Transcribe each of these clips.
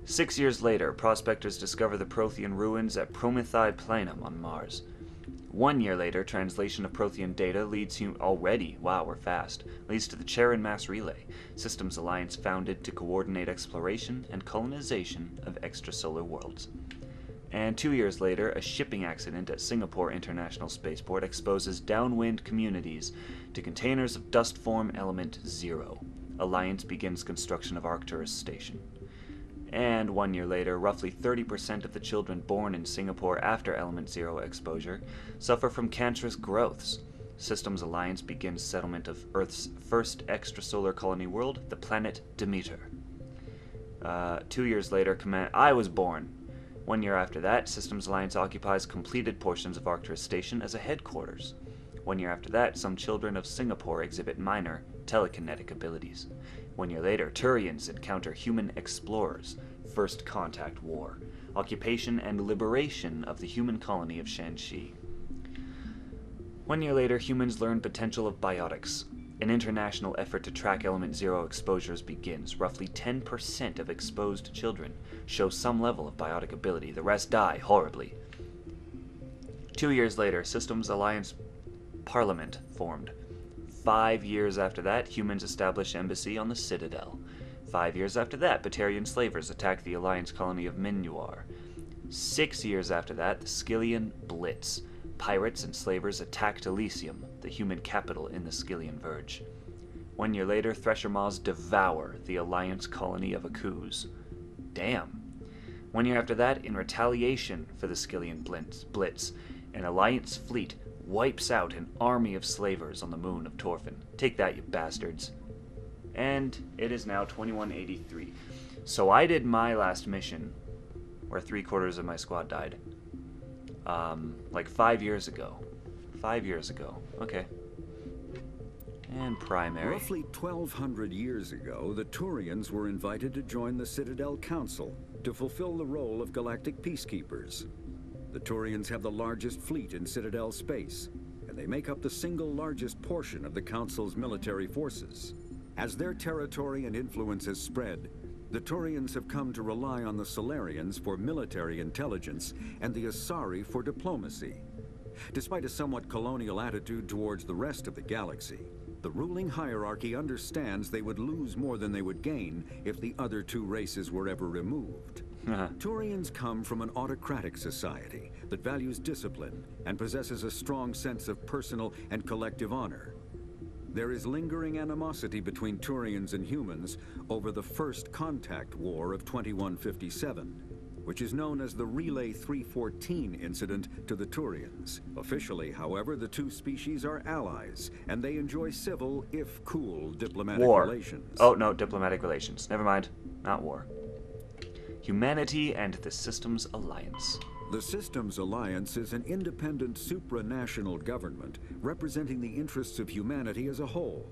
6 years later, prospectors discover the Prothean ruins at Promethei Planum on Mars. 1 year later, translation of Prothean data leads to wow, we're fast, leads to the Charon Mass Relay, Systems Alliance founded to coordinate exploration and colonization of extrasolar worlds. And 2 years later, a shipping accident at Singapore International Spaceport exposes downwind communities to containers of dust form element 0. Alliance begins construction of Arcturus Station. And 1 year later, roughly 30% of the children born in Singapore after Element 0 exposure suffer from cancerous growths. Systems Alliance begins settlement of Earth's first extrasolar colony world, the planet Demeter. 2 years later, I was born. 1 year after that, Systems Alliance occupies completed portions of Arcturus Station as a headquarters. 1 year after that, some children of Singapore exhibit minor telekinetic abilities. 1 year later, Turians encounter human explorers. First Contact War. Occupation and liberation of the human colony of Shanxi. 1 year later, humans learn potential of biotics. An international effort to track Element 0 exposures begins. Roughly 10% of exposed children show some level of biotic ability. The rest die horribly. 2 years later, Systems Alliance Parliament formed. 5 years after that, humans establish embassy on the Citadel. 5 years after that, Batarian slavers attack the Alliance colony of Minuar. 6 years after that, the Skyllian Blitz. Pirates and slavers attacked Elysium, the human capital in the Skyllian Verge. 1 year later, Thresher Maws devour the Alliance colony of Akuz. Damn. 1 year after that, in retaliation for the Skyllian Blitz, an Alliance fleet wipes out an army of slavers on the moon of Torfin. Take that, you bastards. And it is now 2183. So I did my last mission, where 3/4 of my squad died. Like 5 years ago. 5 years ago. Okay. And primary. Roughly 1,200 years ago, the Turians were invited to join the Citadel Council to fulfill the role of galactic peacekeepers. The Turians have the largest fleet in Citadel space, and they make up the single largest portion of the Council's military forces. As their territory and influence has spread, the Turians have come to rely on the Solarians for military intelligence and the Asari for diplomacy. Despite a somewhat colonial attitude towards the rest of the galaxy, the ruling hierarchy understands they would lose more than they would gain if the other two races were ever removed. Turians come from an autocratic society that values discipline and possesses a strong sense of personal and collective honor. There is lingering animosity between Turians and humans over the First Contact War of 2157, which is known as the Relay 314 incident to the Turians. Officially, however, the two species are allies, and they enjoy civil, if cool, diplomatic relations. Oh, no, diplomatic relations. Never mind. Not war. Humanity and the Systems Alliance. The Systems Alliance is an independent supranational government representing the interests of humanity as a whole.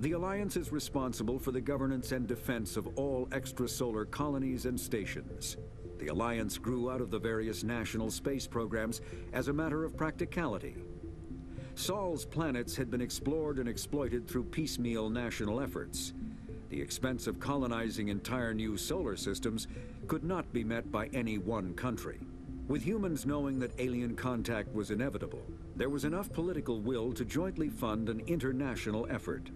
The Alliance is responsible for the governance and defense of all extrasolar colonies and stations. The Alliance grew out of the various national space programs as a matter of practicality. Sol's planets had been explored and exploited through piecemeal national efforts. The expense of colonizing entire new solar systems could not be met by any one country. With humans knowing that alien contact was inevitable, there was enough political will to jointly fund an international effort.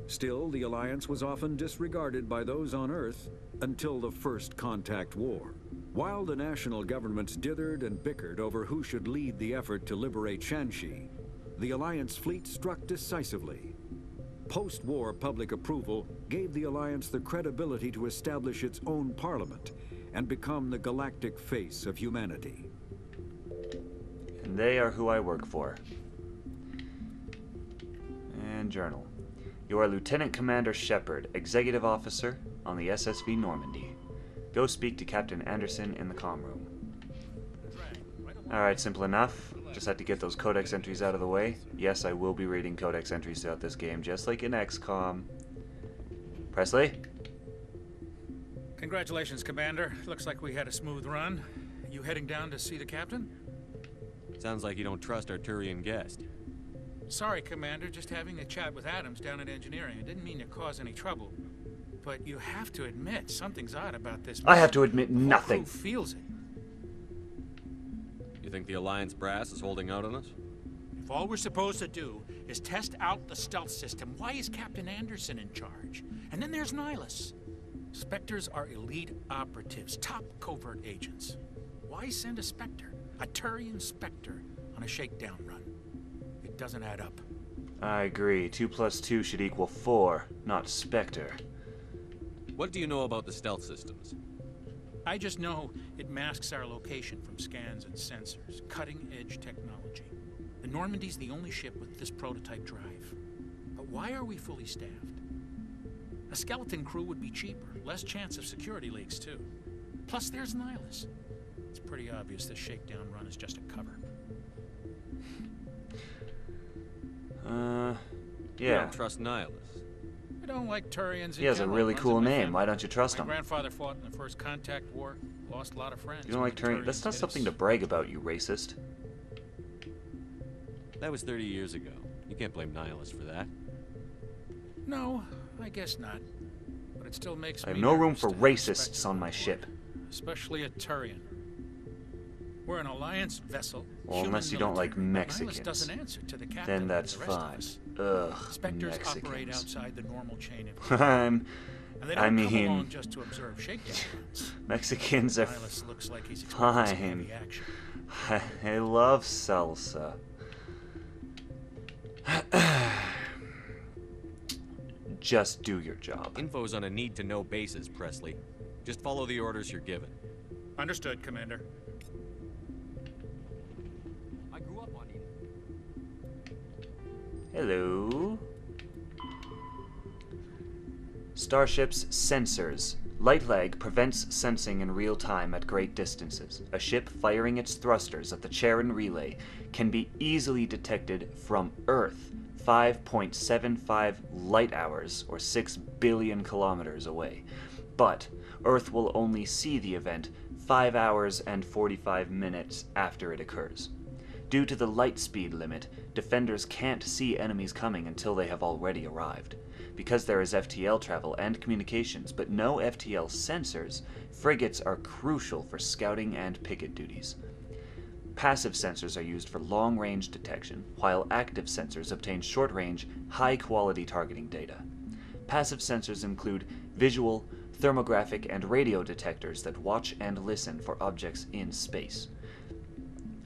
Still, the Alliance was often disregarded by those on Earth until the First Contact War. While the national governments dithered and bickered over who should lead the effort to liberate Shanxi, the Alliance fleet struck decisively. Post-war public approval gave the Alliance the credibility to establish its own parliament and become the galactic face of humanity. And they are who I work for. And journal. You are Lieutenant Commander Shepard, Executive Officer on the SSV Normandy. Go speak to Captain Anderson in the comm room. Alright, simple enough. Just had to get those codex entries out of the way. Yes, I will be reading codex entries throughout this game, just like in XCOM. Presley? Congratulations, Commander. Looks like we had a smooth run. You heading down to see the captain? Sounds like you don't trust our Turian guest. Sorry, Commander. Just having a chat with Adams down at engineering. I didn't mean to cause any trouble. But you have to admit, something's odd about this I have mission. to admit The whole nothing. crew feels it. You think the Alliance brass is holding out on us? If all we're supposed to do is test out the stealth system, why is Captain Anderson in charge? And then there's Nihilus. Spectres are elite operatives, top covert agents. Why send a Spectre, a Turian Spectre, on a shakedown run? It doesn't add up. I agree. 2 plus 2 should equal 4, not Spectre. What do you know about the stealth systems? I just know it masks our location from scans and sensors. Cutting-edge technology. The Normandy's the only ship with this prototype drive. But why are we fully staffed? A skeleton crew would be cheaper, less chance of security leaks too. Plus there's Nihilus. It's pretty obvious this shakedown run is just a cover. You Yeah. don't trust Nihilus. I don't like Turians. He has a really cool name. Why don't you trust My him? grandfather fought in the First Contact War, lost a lot of friends. You don't when like the Turian? That's Turians not hit something us. to brag about, you racist. That was 30 years ago. You can't blame Nihilus for that. No, I guess not. But it still makes I have me no room nervous for to have a racists Spectre on my board, ship. especially a Turian. We're an Alliance vessel. Well, human unless you don't like military, but Nihilus Mexicans. doesn't answer to the captain Then and that's the rest of fine. us. Ugh, Spectres operate Mexicans. outside the normal chain of I'm... and they I don't come mean- along just to observe shakedown runs. Mexicans are Nihilus looks like he's expecting some fine. heavy action. I love salsa. Just do your job. Info's on a need-to-know basis, Presley. Just follow the orders you're given. Understood, Commander. I grew up on Eden. Hello. Starship's sensors. Light lag prevents sensing in real time at great distances. A ship firing its thrusters at the Charon relay can be easily detected from Earth, 5.75 light hours or 6 billion kilometers away. But Earth will only see the event 5 hours and 45 minutes after it occurs. Due to the light speed limit, defenders can't see enemies coming until they have already arrived. Because there is FTL travel and communications, but no FTL sensors, frigates are crucial for scouting and picket duties. Passive sensors are used for long-range detection, while active sensors obtain short-range, high-quality targeting data. Passive sensors include visual, thermographic, and radio detectors that watch and listen for objects in space.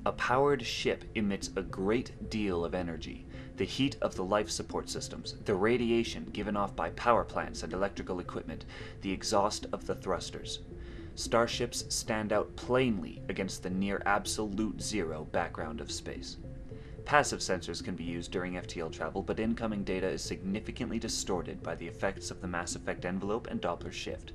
A powered ship emits a great deal of energy. The heat of the life support systems, the radiation given off by power plants and electrical equipment, the exhaust of the thrusters. Starships stand out plainly against the near absolute zero background of space. Passive sensors can be used during FTL travel, but incoming data is significantly distorted by the effects of the mass effect envelope and Doppler shift.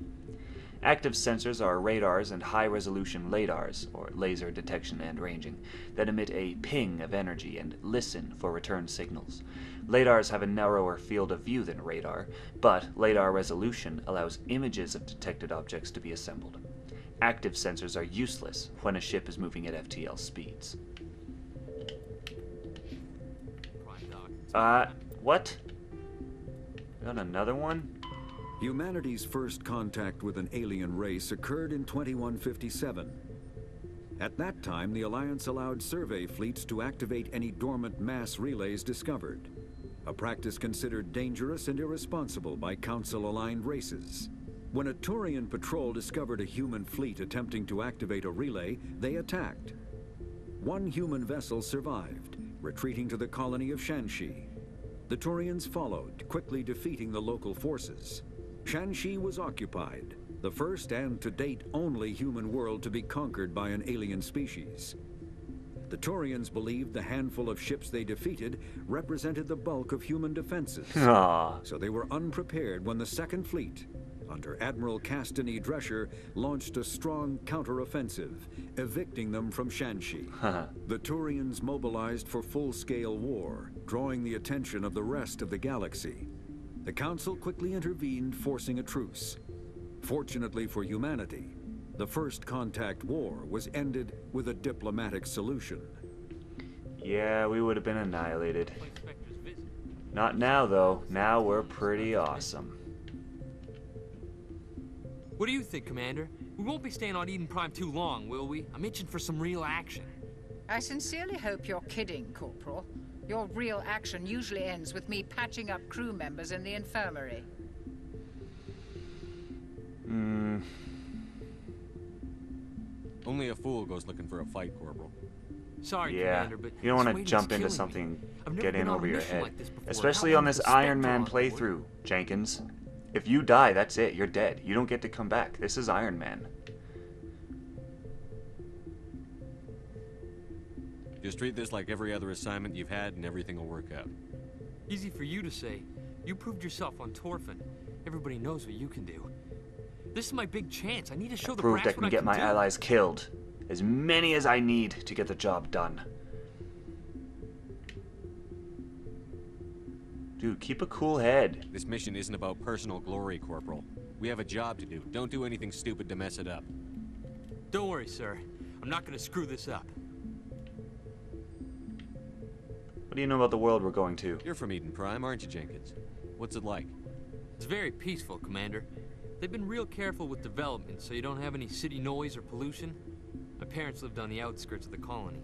Active sensors are radars and high-resolution LADARs, or laser detection and ranging, that emit a ping of energy and listen for return signals. LADARs have a narrower field of view than radar, but LADAR resolution allows images of detected objects to be assembled. Active sensors are useless when a ship is moving at FTL speeds. What? Got another one? Humanity's first contact with an alien race occurred in 2157. At that time, the Alliance allowed survey fleets to activate any dormant mass relays discovered, a practice considered dangerous and irresponsible by Council-aligned races. When a Turian patrol discovered a human fleet attempting to activate a relay, they attacked. One human vessel survived, retreating to the colony of Shanxi. The Turians followed, quickly defeating the local forces. Shanxi was occupied, the first and to date only human world to be conquered by an alien species. The Turians believed the handful of ships they defeated represented the bulk of human defenses. Ah, So they were unprepared when the Second Fleet, under Admiral Castanet Drescher, launched a strong counteroffensive, evicting them from Shanxi. The Turians mobilized for full-scale war, drawing the attention of the rest of the galaxy. The Council quickly intervened, forcing a truce. Fortunately for humanity, the First Contact War was ended with a diplomatic solution. yeah, we would have been annihilated. Not now, though. Now we're pretty awesome. What do you think, Commander? We won't be staying on Eden Prime too long, will we? I'm itching for some real action. I sincerely hope you're kidding, Corporal. Your real action usually ends with me patching up crew members in the infirmary. Only a fool goes looking for a fight, Corporal. Sorry, Yeah, Commander, but you don't want this to waiting's jump into killing me. something I've never get been in on a over your mission head. like this before. Especially How on long this is the Iron Spectre Man on board? playthrough, Jenkins. If you die, that's it. You're dead. You don't get to come back. This is Iron Man. Just treat this like every other assignment you've had and everything will work out. Easy for you to say. You proved yourself on Torfin. Everybody knows what you can do. This is my big chance. I need to show the Proved I brass can what I get can my do. allies killed. As many as I need to get the job done. Dude, keep a cool head. This mission isn't about personal glory, Corporal. We have a job to do. Don't do anything stupid to mess it up. Don't worry, sir. I'm not gonna screw this up. What do you know about the world we're going to? You're from Eden Prime, aren't you, Jenkins? What's it like? It's very peaceful, Commander. They've been real careful with development, so you don't have any city noise or pollution. My parents lived on the outskirts of the colony.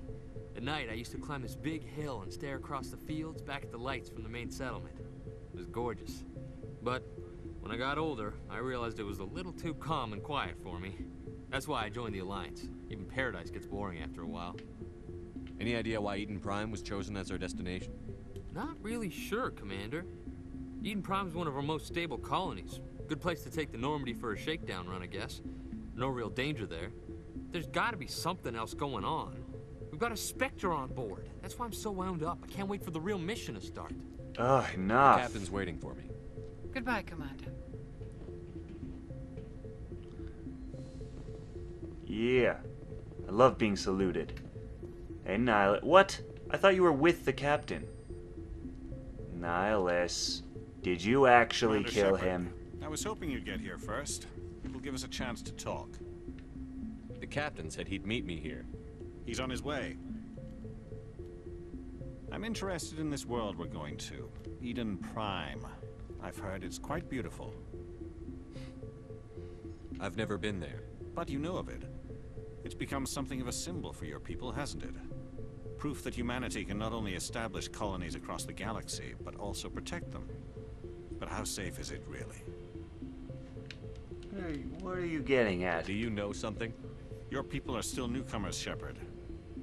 At night, I used to climb this big hill and stare across the fields back at the lights from the main settlement. It was gorgeous. But when I got older, I realized it was a little too calm and quiet for me. That's why I joined the Alliance. Even Paradise gets boring after a while. Any idea why Eden Prime was chosen as our destination? Not really sure, Commander. Eden Prime's one of our most stable colonies. Good place to take the Normandy for a shakedown run, I guess. No real danger there. There's gotta be something else going on. We've got a Spectre on board. That's why I'm so wound up. I can't wait for the real mission to start. Ugh, The enough. captain's waiting for me. Goodbye, Commander. Yeah. I love being saluted. Hey, Nihilus. What? I thought you were with the captain. Nihilus. Did you actually Commander kill Shepard, him? I was hoping you'd get here first. It'll give us a chance to talk. The captain said he'd meet me here. He's on his way. I'm interested in this world we're going to. Eden Prime. I've heard it's quite beautiful. I've never been there. But you know of it. It's become something of a symbol for your people, hasn't it? Proof that humanity can not only establish colonies across the galaxy, but also protect them. But how safe is it, really? Hey, what are you getting at? Do you know something? Your people are still newcomers, Shepard.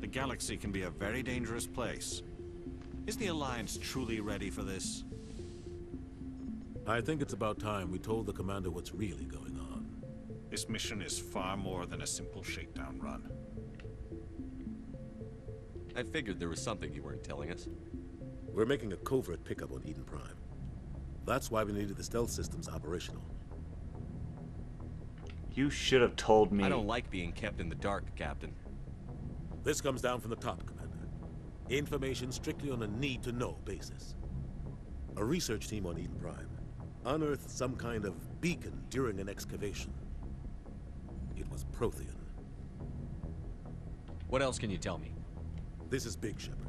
The galaxy can be a very dangerous place. Is the Alliance truly ready for this? I think it's about time we told the commander what's really going on. This mission is far more than a simple shakedown run. I figured there was something you weren't telling us. We're making a covert pickup on Eden Prime. That's why we needed the stealth systems operational. You should have told me. I don't like being kept in the dark, Captain. This comes down from the top, Commander. Information strictly on a need-to-know basis. A research team on Eden Prime unearthed some kind of beacon during an excavation. It was Prothean. What else can you tell me? This is big, Shepard.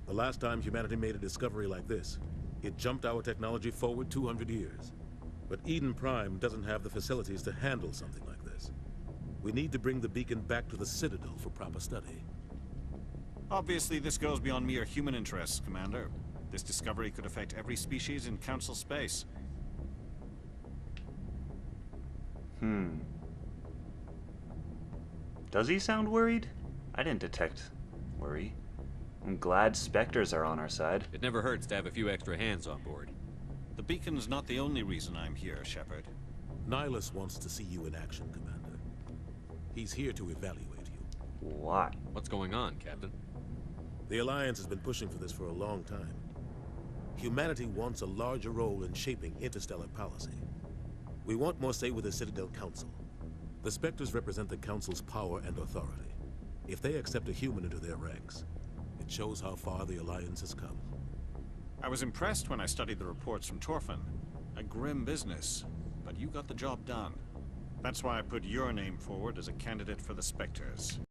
The last time humanity made a discovery like this, it jumped our technology forward 200 years. But Eden Prime doesn't have the facilities to handle something like this. We need to bring the beacon back to the Citadel for proper study. Obviously, this goes beyond mere human interests, Commander. This discovery could affect every species in Council space. Does he sound worried? I didn't detect worry. I'm glad Spectres are on our side. It never hurts to have a few extra hands on board. The beacon's not the only reason I'm here, Shepard. Nihilus wants to see you in action, Commander. He's here to evaluate you. Why? What's going on, Captain? The Alliance has been pushing for this for a long time. Humanity wants a larger role in shaping interstellar policy. We want more say with the Citadel Council. The Spectres represent the Council's power and authority. If they accept a human into their ranks, it shows how far the Alliance has come. I was impressed when I studied the reports from Torfin. A grim business, but you got the job done. That's why I put your name forward as a candidate for the Spectres.